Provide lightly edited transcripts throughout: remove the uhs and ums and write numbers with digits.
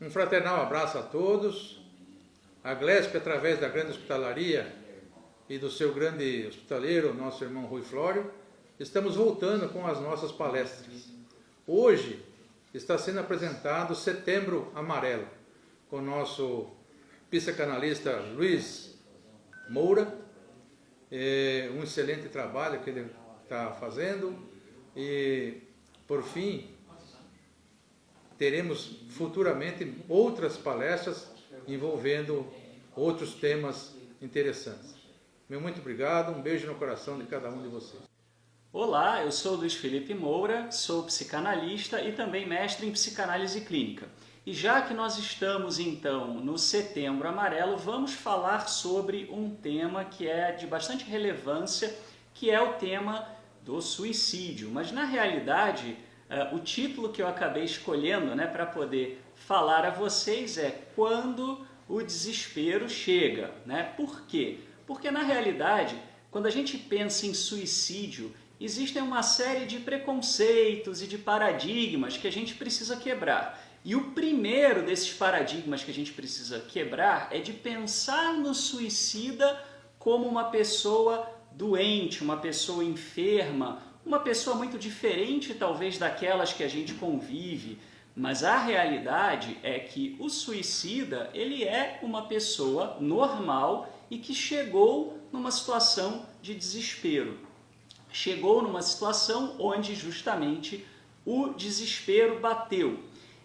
Um fraternal abraço a todos. A Glesp, através da grande hospitalaria e do seu grande hospitaleiro, nosso irmão Rui Flório, estamos voltando com as nossas palestras. Hoje está sendo apresentado Setembro Amarelo, com o nosso psicanalista Luiz Moura. Um excelente trabalho que ele está fazendo. E, por fim, teremos futuramente outras palestras envolvendo outros temas interessantes. Meu muito obrigado, um beijo no coração de cada um de vocês. Olá, eu sou Luiz Felipe Moura, sou psicanalista e também mestre em psicanálise clínica. E já que nós estamos então no Setembro Amarelo, vamos falar sobre um tema que é de bastante relevância, que é o tema do suicídio. Mas na realidade, o título que eu acabei escolhendo, para poder falar a vocês é Quando o Desespero Chega. Por quê? Porque na realidade, quando a gente pensa em suicídio, existem uma série de preconceitos e de paradigmas que a gente precisa quebrar. E o primeiro desses paradigmas que a gente precisa quebrar é de pensar no suicida como uma pessoa doente, uma pessoa enferma, uma pessoa muito diferente talvez daquelas que a gente convive. Mas a realidade é que o suicida, ele é uma pessoa normal e que chegou numa situação de desespero. Chegou numa situação onde justamente o desespero bateu.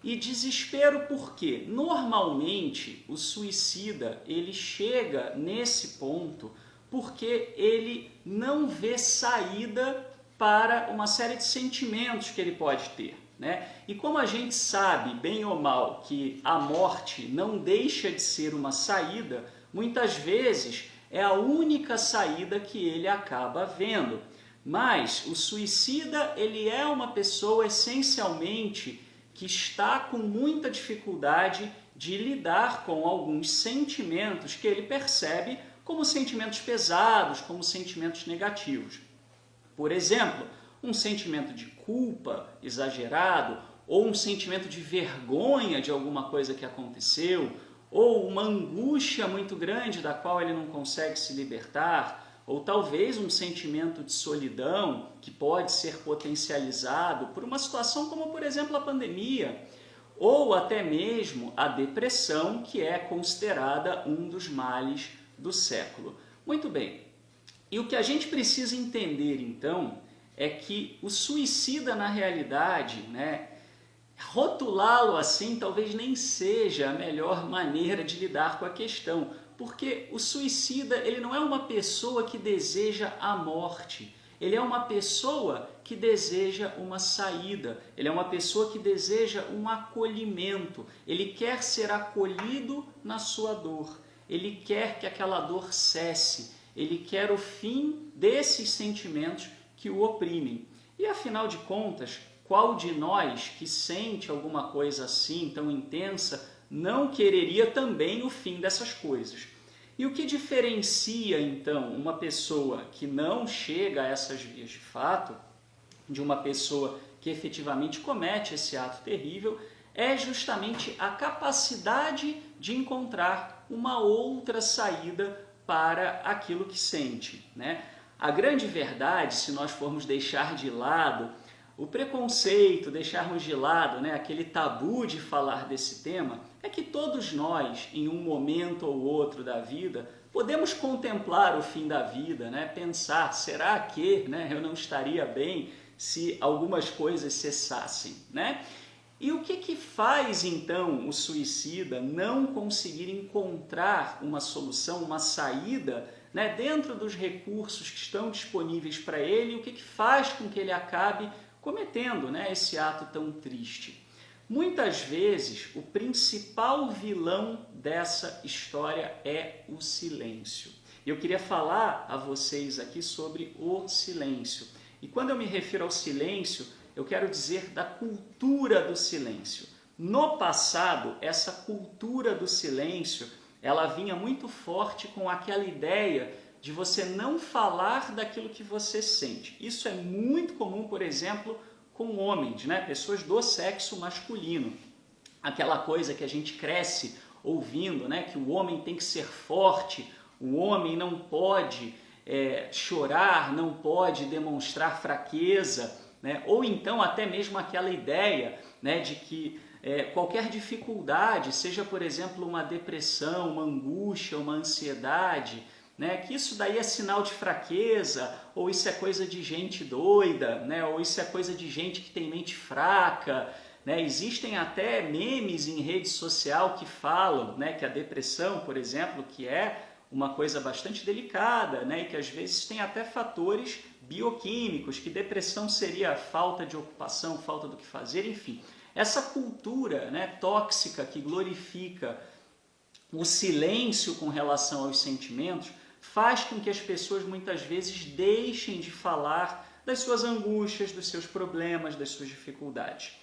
E desespero por quê? Normalmente o suicida ele chega nesse ponto porque ele não vê saída para uma série de sentimentos que ele pode ter. E como a gente sabe, bem ou mal, que a morte não deixa de ser uma saída, muitas vezes é a única saída que ele acaba vendo. Mas o suicida ele é uma pessoa essencialmente que está com muita dificuldade de lidar com alguns sentimentos que ele percebe como sentimentos pesados, como sentimentos negativos. Por exemplo, um sentimento de culpa exagerado, ou um sentimento de vergonha de alguma coisa que aconteceu, ou uma angústia muito grande da qual ele não consegue se libertar, ou talvez um sentimento de solidão que pode ser potencializado por uma situação como, por exemplo, a pandemia, ou até mesmo a depressão, que é considerada um dos males do século. Muito bem, e o que a gente precisa entender então é que o suicida na realidade, rotulá-lo assim talvez nem seja a melhor maneira de lidar com a questão, porque o suicida ele não é uma pessoa que deseja a morte, ele é uma pessoa que deseja uma saída, ele é uma pessoa que deseja um acolhimento, ele quer ser acolhido na sua dor, ele quer que aquela dor cesse, ele quer o fim desses sentimentos que o oprimem. E afinal de contas, qual de nós que sente alguma coisa assim tão intensa não quereria também o fim dessas coisas? E o que diferencia, então, uma pessoa que não chega a essas vias de fato, de uma pessoa que efetivamente comete esse ato terrível, é justamente a capacidade de encontrar uma outra saída para aquilo que sente. A grande verdade, se nós formos deixar de lado o preconceito, deixarmos de lado aquele tabu de falar desse tema, é que todos nós, em um momento ou outro da vida, podemos contemplar o fim da vida, pensar, será que eu não estaria bem se algumas coisas cessassem? E o que faz então o suicida não conseguir encontrar uma solução, uma saída dentro dos recursos que estão disponíveis para ele? O que faz com que ele acabe cometendo esse ato tão triste? Muitas vezes o principal vilão dessa história é o silêncio. Eu queria falar a vocês aqui sobre o silêncio. E quando eu me refiro ao silêncio, eu quero dizer da cultura do silêncio. No passado, essa cultura do silêncio, ela vinha muito forte com aquela ideia de você não falar daquilo que você sente. Isso é muito comum, por exemplo, com homens, pessoas do sexo masculino. aquela coisa que a gente cresce ouvindo, né? Que o homem tem que ser forte, o homem não pode chorar, não pode demonstrar fraqueza, né? Ou então até mesmo aquela ideia, né, de que qualquer dificuldade, seja por exemplo uma depressão, uma angústia, uma ansiedade, né, que isso daí é sinal de fraqueza, ou isso é coisa de gente doida, né, ou isso é coisa de gente que tem mente fraca, né? Existem até memes em rede social que falam, né, que a depressão, por exemplo, que é uma coisa bastante delicada, né, e que às vezes tem até fatores bioquímicos, que depressão seria falta de ocupação, falta do que fazer, enfim. Essa cultura, né, tóxica que glorifica o silêncio com relação aos sentimentos faz com que as pessoas muitas vezes deixem de falar das suas angústias, dos seus problemas, das suas dificuldades,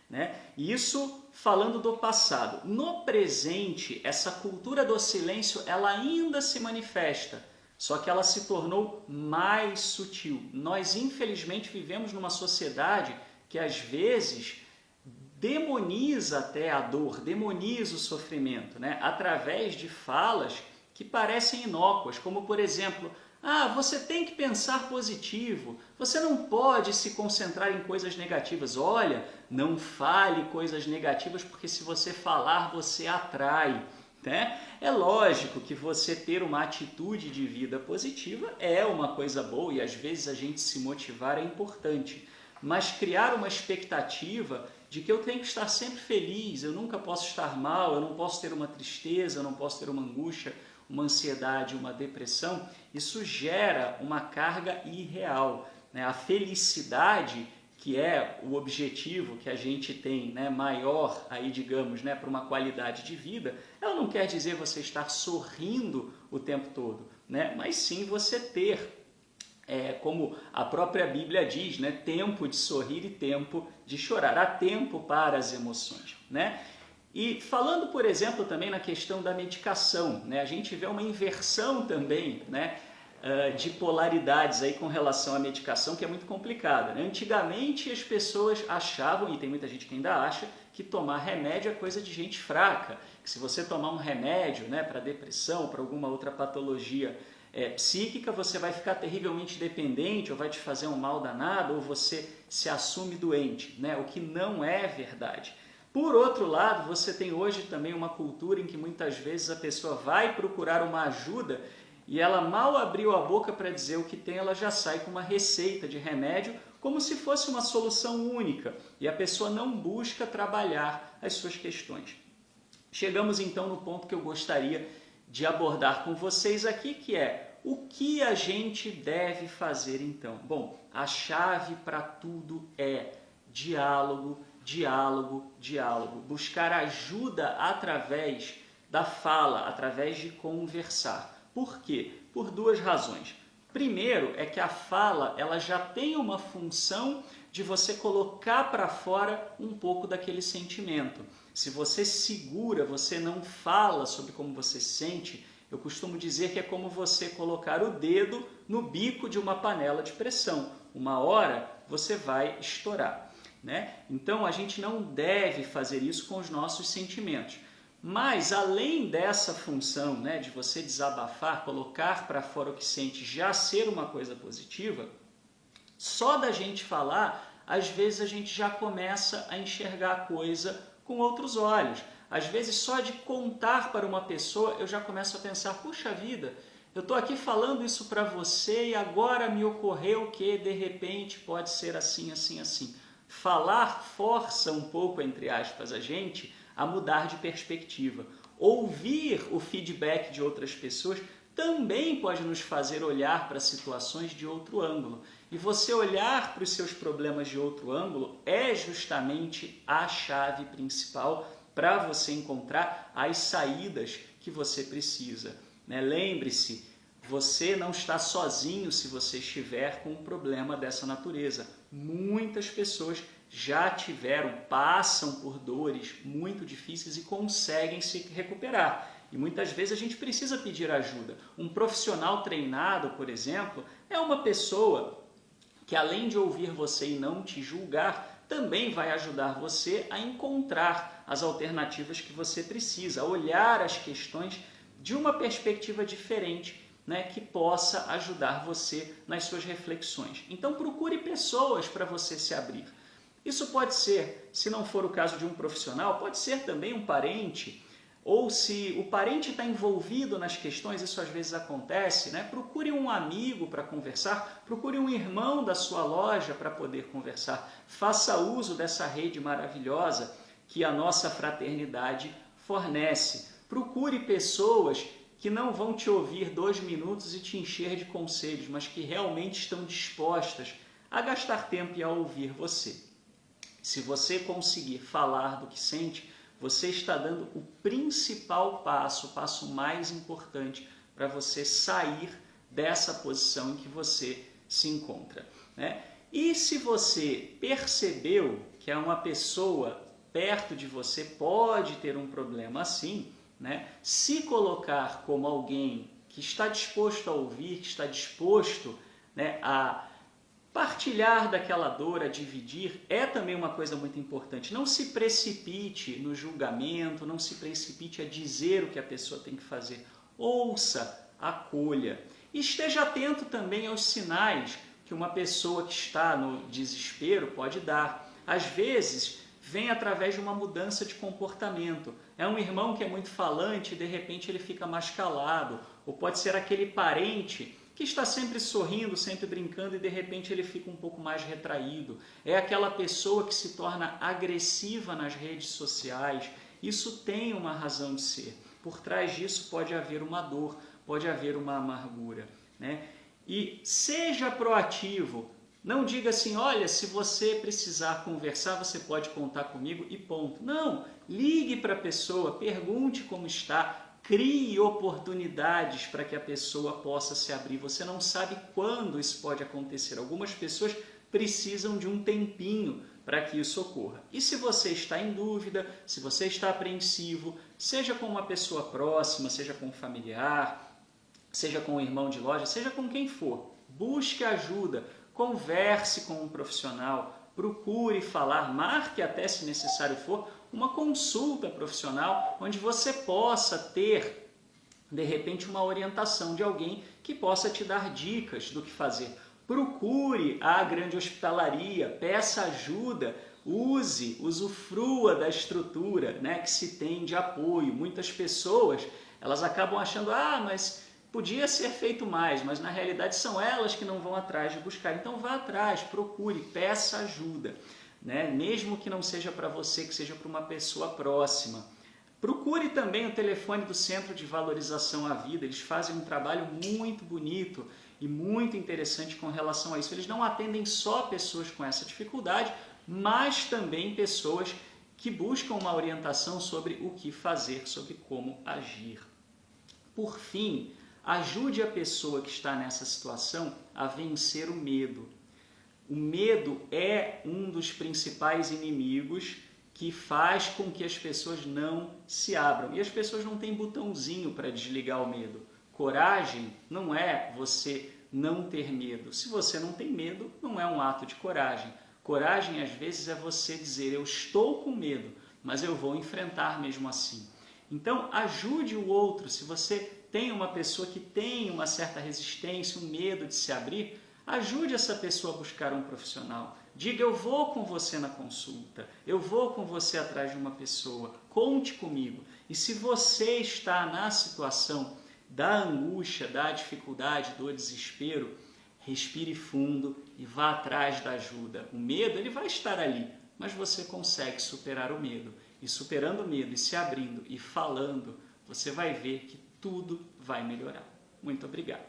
né? Isso falando do passado. No presente, essa cultura do silêncio ela ainda se manifesta, só que ela se tornou mais sutil. Nós, infelizmente, vivemos numa sociedade que às vezes demoniza até a dor, demoniza o sofrimento, né? Através de falas que parecem inócuas, como por exemplo, você tem que pensar positivo, você não pode se concentrar em coisas negativas. Olha, não fale coisas negativas porque se você falar, você atrai, né? É lógico que você ter uma atitude de vida positiva é uma coisa boa e às vezes a gente se motivar é importante, mas criar uma expectativa de que eu tenho que estar sempre feliz, eu nunca posso estar mal, eu não posso ter uma tristeza, eu não posso ter uma angústia, uma ansiedade, uma depressão, isso gera uma carga irreal, né? A felicidade, que é o objetivo que a gente tem, né, maior, aí, digamos, né, para uma qualidade de vida, ela não quer dizer você estar sorrindo o tempo todo, né? Mas sim você ter, como a própria Bíblia diz, né, tempo de sorrir e tempo de chorar. Há tempo para as emoções, né? E falando, por exemplo, também na questão da medicação, né, a gente vê uma inversão também, né, de polaridades aí com relação à medicação, que é muito complicada, né? Antigamente as pessoas achavam, e tem muita gente que ainda acha, que tomar remédio é coisa de gente fraca, que se você tomar um remédio, né, para depressão, para alguma outra patologia psíquica, você vai ficar terrivelmente dependente, ou vai te fazer um mal danado, ou você se assume doente, né? O que não é verdade. Por outro lado, você tem hoje também uma cultura em que muitas vezes a pessoa vai procurar uma ajuda e ela mal abriu a boca para dizer o que tem, ela já sai com uma receita de remédio como se fosse uma solução única e a pessoa não busca trabalhar as suas questões. Chegamos então no ponto que eu gostaria de abordar com vocês aqui, que é o que a gente deve fazer então? Bom, a chave para tudo é diálogo, diálogo, diálogo. Buscar ajuda através da fala, através de conversar. Por quê? Por duas razões. Primeiro é que a fala ela já tem uma função de você colocar para fora um pouco daquele sentimento. Se você segura, você não fala sobre como você se sente, eu costumo dizer que é como você colocar o dedo no bico de uma panela de pressão. Uma hora você vai estourar, né? Então a gente não deve fazer isso com os nossos sentimentos. Mas além dessa função, né, de você desabafar, colocar para fora o que sente, já ser uma coisa positiva, só da gente falar, às vezes a gente já começa a enxergar a coisa com outros olhos. Às vezes só de contar para uma pessoa eu já começo a pensar, puxa vida, eu estou aqui falando isso para você e agora me ocorreu que de repente pode ser assim, assim, assim. Falar força um pouco, entre aspas, a gente a mudar de perspectiva. Ouvir o feedback de outras pessoas também pode nos fazer olhar para situações de outro ângulo. E você olhar para os seus problemas de outro ângulo é justamente a chave principal para você encontrar as saídas que você precisa, né? Lembre-se, você não está sozinho se você estiver com um problema dessa natureza. Muitas pessoas já passam por dores muito difíceis e conseguem se recuperar. E muitas vezes a gente precisa pedir ajuda. Um profissional treinado, por exemplo, é uma pessoa que além de ouvir você e não te julgar, também vai ajudar você a encontrar as alternativas que você precisa, a olhar as questões de uma perspectiva diferente, né, que possa ajudar você nas suas reflexões. Então procure pessoas para você se abrir. Isso pode ser, se não for o caso de um profissional, pode ser também um parente, ou se o parente está envolvido nas questões, isso às vezes acontece, né? Procure um amigo para conversar, procure um irmão da sua loja para poder conversar. Faça uso dessa rede maravilhosa que a nossa fraternidade fornece. Procure pessoas que não vão te ouvir 2 minutos e te encher de conselhos, mas que realmente estão dispostas a gastar tempo e a ouvir você. Se você conseguir falar do que sente, você está dando o principal passo, o passo mais importante para você sair dessa posição em que você se encontra, né? E se você percebeu que uma pessoa perto de você pode ter um problema assim, né? Se colocar como alguém que está disposto a ouvir, que está disposto, né, a partilhar daquela dor, a dividir, é também uma coisa muito importante. Não se precipite no julgamento, não se precipite a dizer o que a pessoa tem que fazer. Ouça, acolha. E esteja atento também aos sinais que uma pessoa que está no desespero pode dar. Às vezes, vem através de uma mudança de comportamento. É um irmão que é muito falante e de repente ele fica mais calado. Ou pode ser aquele parente que está sempre sorrindo, sempre brincando e de repente ele fica um pouco mais retraído. É aquela pessoa que se torna agressiva nas redes sociais. Isso tem uma razão de ser. Por trás disso pode haver uma dor, pode haver uma amargura, né? E seja proativo. Não diga assim, olha, se você precisar conversar, você pode contar comigo e ponto. Não, ligue para a pessoa, pergunte como está, crie oportunidades para que a pessoa possa se abrir. Você não sabe quando isso pode acontecer. Algumas pessoas precisam de um tempinho para que isso ocorra. E se você está em dúvida, se você está apreensivo, seja com uma pessoa próxima, seja com um familiar, seja com um irmão de loja, seja com quem for, busque ajuda, converse com um profissional, procure falar, marque até, se necessário for, uma consulta profissional onde você possa ter, de repente, uma orientação de alguém que possa te dar dicas do que fazer. Procure a grande hospitalaria, peça ajuda, usufrua da estrutura, né, que se tem de apoio. Muitas pessoas, elas acabam achando, mas podia ser feito mais, mas na realidade são elas que não vão atrás de buscar. Então vá atrás, procure, peça ajuda, né? Mesmo que não seja para você, que seja para uma pessoa próxima. Procure também o telefone do Centro de Valorização à Vida, eles fazem um trabalho muito bonito e muito interessante com relação a isso. Eles não atendem só pessoas com essa dificuldade, mas também pessoas que buscam uma orientação sobre o que fazer, sobre como agir. Por fim, ajude a pessoa que está nessa situação a vencer o medo. O medo é um dos principais inimigos que faz com que as pessoas não se abram. E as pessoas não têm botãozinho para desligar o medo. Coragem não é você não ter medo. Se você não tem medo, não é um ato de coragem. Coragem, às vezes, é você dizer, eu estou com medo, mas eu vou enfrentar mesmo assim. Então, ajude o outro. Se você tem uma pessoa que tem uma certa resistência, um medo de se abrir, ajude essa pessoa a buscar um profissional. Diga, eu vou com você na consulta, eu vou com você atrás de uma pessoa, conte comigo. E se você está na situação da angústia, da dificuldade, do desespero, respire fundo e vá atrás da ajuda. O medo, ele vai estar ali, mas você consegue superar o medo. E superando o medo e se abrindo e falando, você vai ver que tudo vai melhorar. Muito obrigado.